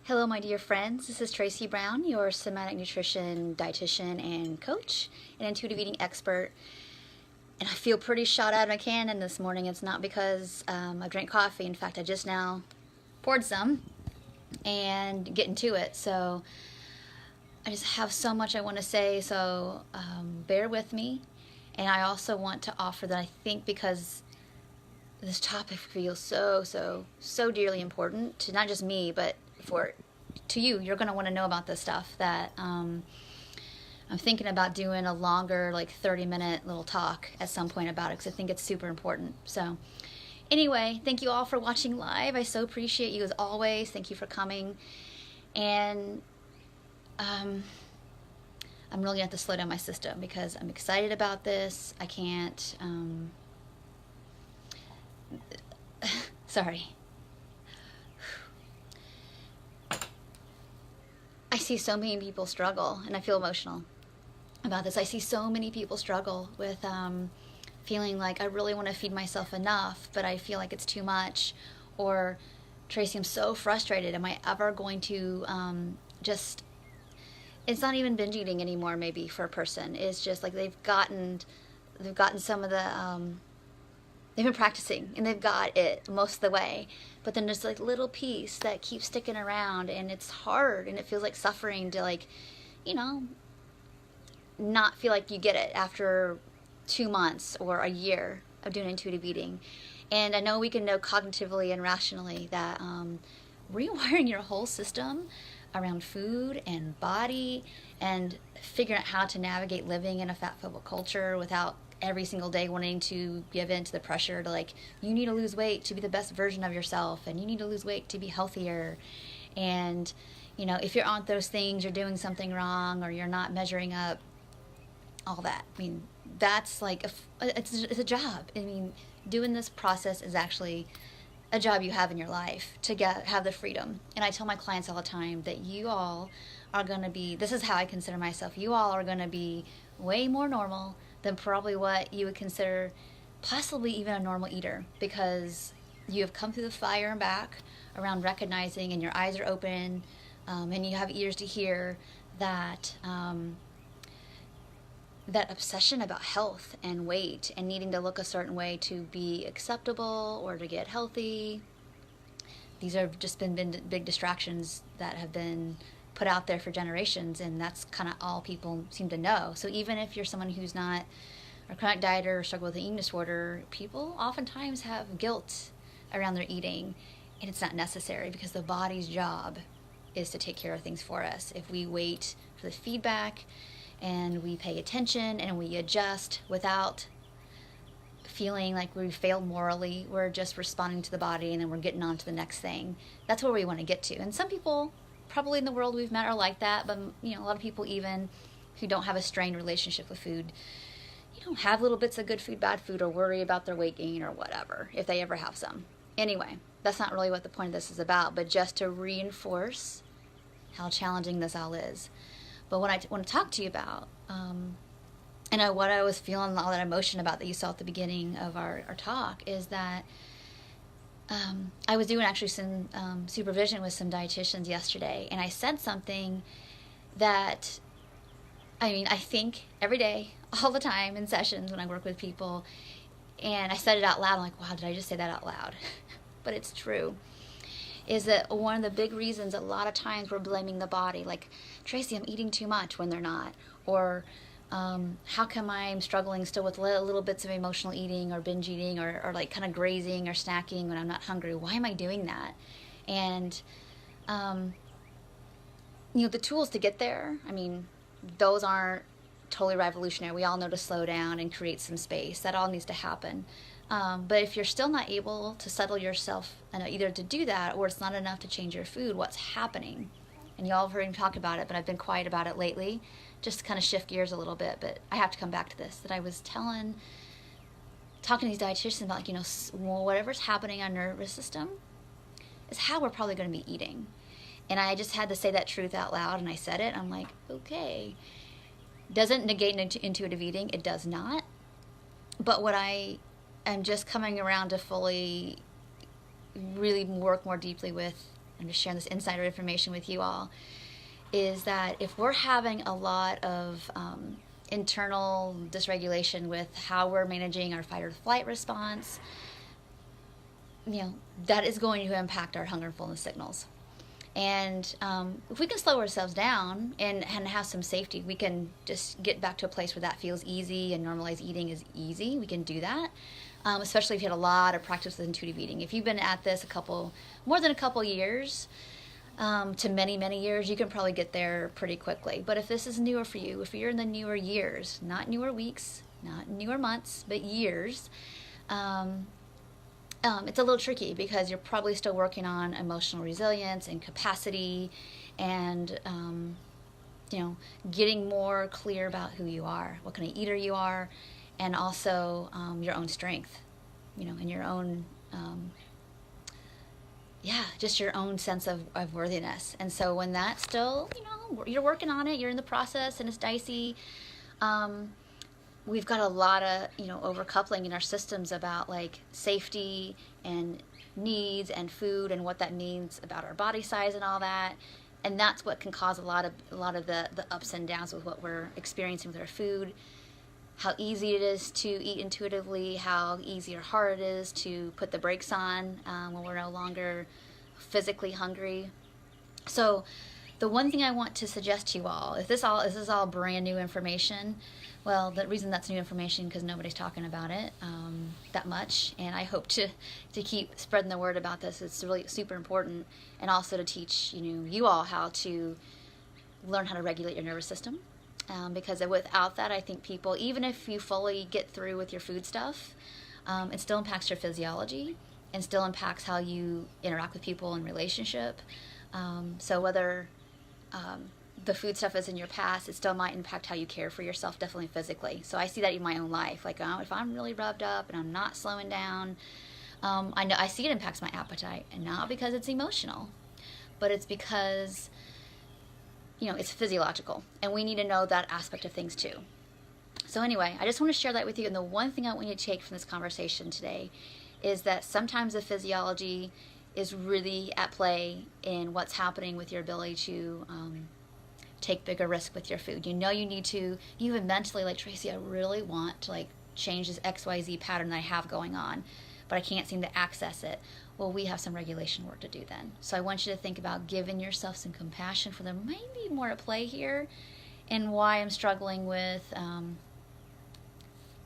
Hello, my dear friends. This is Tracy Brown, your somatic nutrition dietitian and coach, and intuitive eating expert. And I feel pretty shot out of my cannon this morning. It's not because I drank coffee. In fact, I just now poured some and getting to it. So I just have so much I want to say. So bear with me. And I also want to offer that I think because this topic feels so dearly important to not just me, but to you. You're going to want to know about this stuff that I'm thinking about doing a longer, like 30-minute little talk at some point about it, because I think it's super important. So anyway, thank you all for watching live. I so appreciate you as always. Thank you for coming. And I'm really going to have to slow down my system because I'm excited about this. I can't, sorry. I see so many people struggle, and I feel emotional about this. I see so many people struggle with feeling like I really want to feed myself enough, but I feel like it's too much. Or, Tracy, I'm so frustrated. Am I ever going to just... It's not even binge eating anymore, maybe, for a person. It's just like they've gotten some of the... they've been practicing, and they've got it most of the way. But then there's like little piece that keeps sticking around, and it's hard, and it feels like suffering to, like, not feel like you get it after 2 months or a year of doing intuitive eating. And I know we can know cognitively and rationally that rewiring your whole system around food and body and figuring out how to navigate living in a fat-phobic culture without every single day wanting to give in to the pressure to, like, you need to lose weight to be the best version of yourself, and you need to lose weight to be healthier. And, if you're on those things, you're doing something wrong, or you're not measuring up, all that. I mean, that's like, it's a job. I mean, doing this process is actually a job you have in your life to have the freedom. And I tell my clients all the time that you all are going to be, this is how I consider myself, you all are going to be way more normal than probably what you would consider possibly even a normal eater, because you have come through the fire and back around recognizing, and your eyes are open, and you have ears to hear that that obsession about health and weight and needing to look a certain way to be acceptable or to get healthy. These have just been big distractions that have been put out there for generations, and that's kind of all people seem to know. So even if you're someone who's not a chronic dieter or struggle with an eating disorder, people oftentimes have guilt around their eating, and it's not necessary because the body's job is to take care of things for us. If we wait for the feedback and we pay attention and we adjust without feeling like we failed morally, we're just responding to the body and then we're getting on to the next thing. That's where we want to get to. And some people probably in the world we've met are like that, but a lot of people, even who don't have a strained relationship with food, have little bits of good food, bad food, or worry about their weight gain or whatever, if they ever have some. Anyway, that's not really what the point of this is about, but just to reinforce how challenging this all is. But what I want to talk to you about, and what I was feeling, all that emotion about that you saw at the beginning of our talk, is that I was doing actually some supervision with some dietitians yesterday, and I said something that, I think every day, all the time in sessions when I work with people, and I said it out loud. I'm like, wow, did I just say that out loud? But it's true. Is that one of the big reasons a lot of times we're blaming the body, like, Tracy, I'm eating too much, when they're not, or how come I'm struggling still with little bits of emotional eating or binge eating or like kind of grazing or snacking when I'm not hungry? Why am I doing that? And the tools to get there, those aren't totally revolutionary. We all know to slow down and create some space. That all needs to happen. But if you're still not able to settle yourself either to do that, or it's not enough to change your food, what's happening? And you all have heard me talk about it, but I've been quiet about it lately, just to kind of shift gears a little bit. But I have to come back to this, that I was talking to these dietitians about, whatever's happening on our nervous system is how we're probably going to be eating. And I just had to say that truth out loud, and I said it. I'm like, okay. Doesn't negate intuitive eating. It does not. But what I am just coming around to fully really work more deeply with I'm just sharing this insider information with you all, is that if we're having a lot of internal dysregulation with how we're managing our fight or flight response, that is going to impact our hunger and fullness signals. And if we can slow ourselves down and have some safety, we can just get back to a place where that feels easy and normalized eating is easy. We can do that, especially if you had a lot of practice with intuitive eating. If you've been at this more than a couple years, to many, many years, you can probably get there pretty quickly. But if this is newer for you, if you're in the newer years, not newer weeks, not newer months, but years, it's a little tricky because you're probably still working on emotional resilience and capacity and, getting more clear about who you are, what kind of eater you are, and also your own strength, and your own, just your own sense of worthiness. And so when that's still, you're working on it, you're in the process and it's dicey, we've got a lot of, overcoupling in our systems about like safety and needs and food and what that means about our body size and all that. And that's what can cause a lot of the ups and downs with what we're experiencing with our food, how easy it is to eat intuitively, how easy or hard it is to put the brakes on when we're no longer physically hungry. So the one thing I want to suggest to you all, if this is all brand new information, well, the reason that's new information because nobody's talking about it that much, and I hope to keep spreading the word about this. It's really super important, and also to teach you all how to learn how to regulate your nervous system, because without that, I think people, even if you fully get through with your food stuff, it still impacts your physiology and still impacts how you interact with people in relationship. So whether the food stuff is in your past, it still might impact how you care for yourself, definitely physically. So I see that in my own life. Like, if I'm really rubbed up and I'm not slowing down, I see it impacts my appetite, and not because it's emotional, but it's because, it's physiological, and we need to know that aspect of things too. So anyway, I just want to share that with you. And the one thing I want you to take from this conversation today is that sometimes the physiology is really at play in what's happening with your ability to take bigger risk with your food. You need to, even mentally, like, Tracy, I really want to change this XYZ pattern that I have going on, but I can't seem to access it. Well, we have some regulation work to do then. So I want you to think about giving yourself some compassion for there might be more at play here, and why I'm struggling with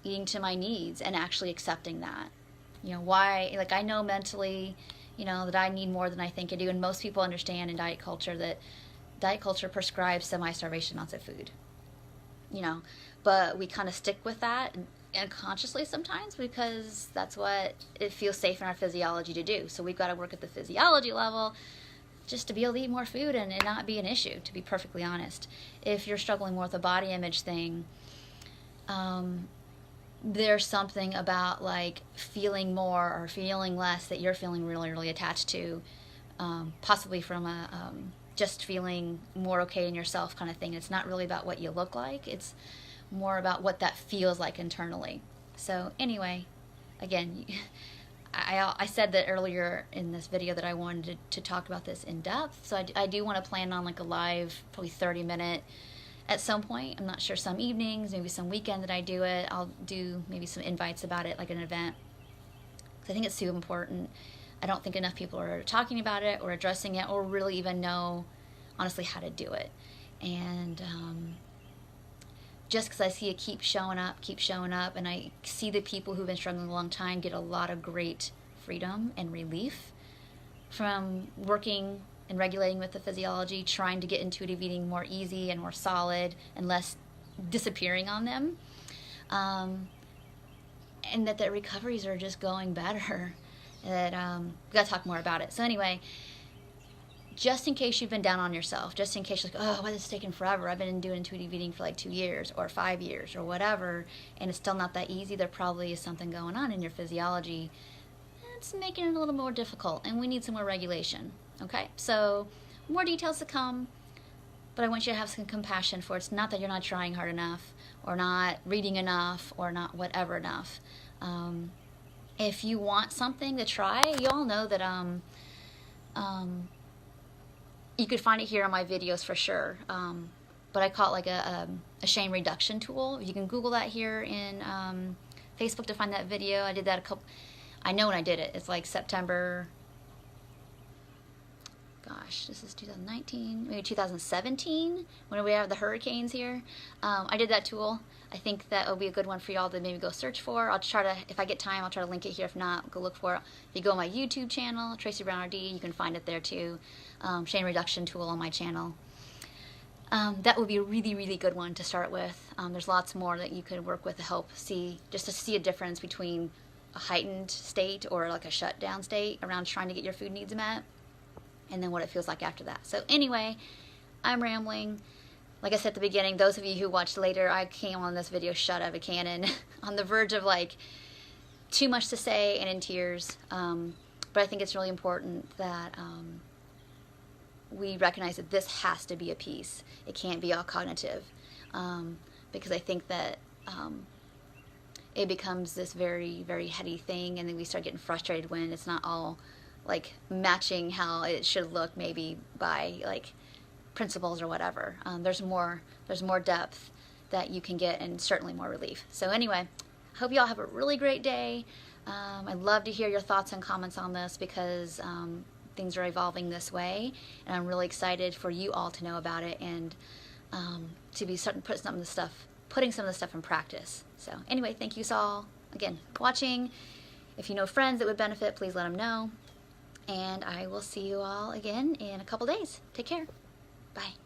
eating to my needs and actually accepting that. Why, I know mentally, that I need more than I think I do, and most people understand in diet culture that diet culture prescribes semi-starvation amounts of food, but we kind of stick with that unconsciously sometimes because that's what it feels safe in our physiology to do. So we've got to work at the physiology level just to be able to eat more food and it not be an issue, to be perfectly honest. If you're struggling more with a body image thing, there's something about feeling more or feeling less that you're feeling really, really attached to, possibly from a just feeling more okay in yourself kind of thing. It's not really about what you look like. It's more about what that feels like internally. So anyway, again, I said that earlier in this video that I wanted to talk about this in depth. So I do want to plan on a live, probably 30-minute at some point. I'm not sure, some evenings, maybe some weekend that I do it. I'll do maybe some invites about it, like an event. I think it's super important. I don't think enough people are talking about it or addressing it or really even know, honestly, how to do it. And just because I see it keep showing up, and I see the people who've been struggling a long time get a lot of great freedom and relief from working and regulating with the physiology, trying to get intuitive eating more easy and more solid and less disappearing on them, and that their recoveries are just going better. That we got to talk more about it. So anyway, just in case you've been down on yourself, just in case you're like, oh, why is this taking forever? I've been doing intuitive eating for 2 years or 5 years or whatever, and it's still not that easy. There probably is something going on in your physiology. It's making it a little more difficult, and we need some more regulation. Okay, so more details to come, but I want you to have some compassion for it. It's not that you're not trying hard enough or not reading enough or not whatever enough. If you want something to try, you all know that you could find it here on my videos for sure. But I call it like a shame reduction tool. You can Google that here in Facebook to find that video. I did that I know when I did it. It's like September, gosh, this is 2019, maybe 2017, when we have the hurricanes here. I did that tool. I think that will be a good one for y'all to maybe go search for. I'll try to, if I get time, I'll try to link it here. If not, go look for it. If you go on my YouTube channel, Tracy Brown RD, you can find it there too. Shame reduction tool on my channel. That would be a really, really good one to start with. There's lots more that you could work with to help just to see a difference between a heightened state or like a shutdown state around trying to get your food needs met, and then what it feels like after that. So anyway, I'm rambling. Like I said at the beginning, those of you who watched later, I came on this video shot out of a cannon, on the verge of like too much to say and in tears. But I think it's really important that we recognize that this has to be a piece. It can't be all cognitive, because I think that it becomes this very, very heady thing, and then we start getting frustrated when it's not all like matching how it should look, maybe by like principles or whatever. There's more depth that you can get, and certainly more relief. So anyway, hope you all have a really great day. I'd love to hear your thoughts and comments on this, because things are evolving this way, and I'm really excited for you all to know about it, and to be starting to putting some of the stuff in practice. So anyway, thank you all again for watching. If you know friends that would benefit, please let them know, and I will see you all again in a couple days. Take care. Bye.